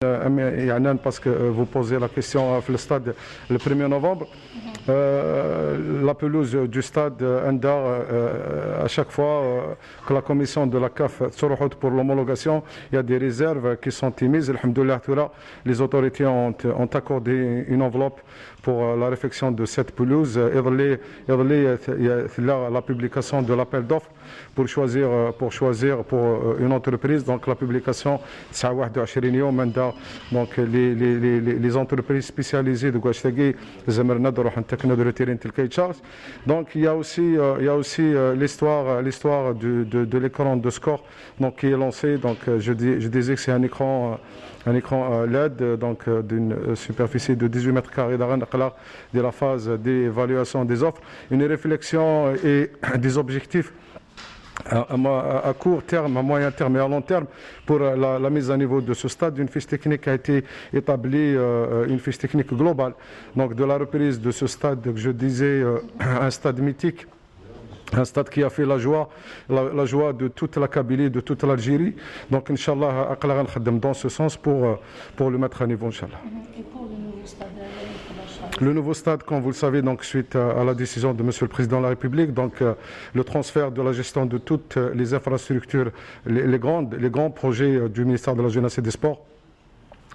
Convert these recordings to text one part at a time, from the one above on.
Parce que vous posez la question à le stade le 1er novembre. La pelouse du stade Endar, à chaque fois que la commission de la CAF sort pour l'homologation, il y a des réserves qui sont émises. Alhamdoulilah, les autorités ont accordé une enveloppe pour la réfection de cette pelouse. Il y a la publication de l'appel d'offres pour choisir pour une entreprise. Donc la publication, c'est donc les entreprises spécialisées de Guashtagui, donc il y a aussi l'histoire de l'écran de score donc qui est lancé. Donc je disais que c'est un écran LED donc d'une superficie de 18 mètres carrés de la phase d'évaluation des offres, une réflexion et des objectifs à court terme, à moyen terme et à long terme pour la mise à niveau de ce stade. Une fiche technique a été établie, une fiche technique globale donc de la reprise de ce stade. Je disais un stade mythique, un stade qui a fait la joie de toute la Kabylie, de toute l'Algérie. Donc Inch'Allah, dans ce sens pour le mettre à niveau, Inch'Allah. Et pour le nouveau stade, le nouveau stade, comme vous le savez, donc suite à la décision de Monsieur le Président de la République, donc le transfert de la gestion de toutes les infrastructures, les grands projets du ministère de la Jeunesse et des Sports,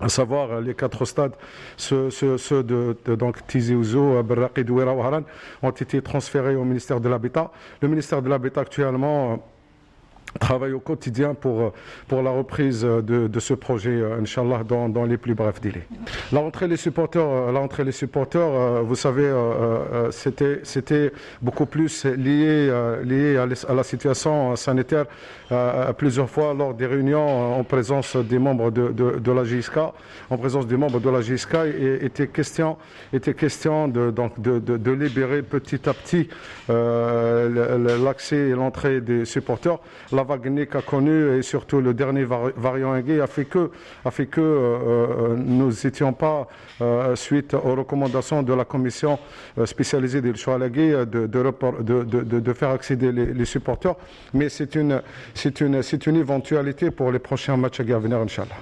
à savoir les 4 stades, ceux de Tizi Ouzou, Berraqi, Douira, Ouaran, ont été transférés au ministère de l'Habitat. Le ministère de l'Habitat actuellement travaille au quotidien pour la reprise de ce projet, Inch'Allah, dans les plus brefs délais. La rentrée des supporters, vous savez, c'était beaucoup plus lié à la situation sanitaire. Plusieurs fois lors des réunions en présence des membres de la JSK, était question de libérer petit à petit l'accès et l'entrée des supporters. La vague qu'a connue et surtout le dernier variant Aiguë a fait que nous n'étions pas, suite aux recommandations de la commission spécialisée des choix de faire accéder les supporters. Mais c'est une éventualité pour les prochains matchs à venir, Inch'Allah.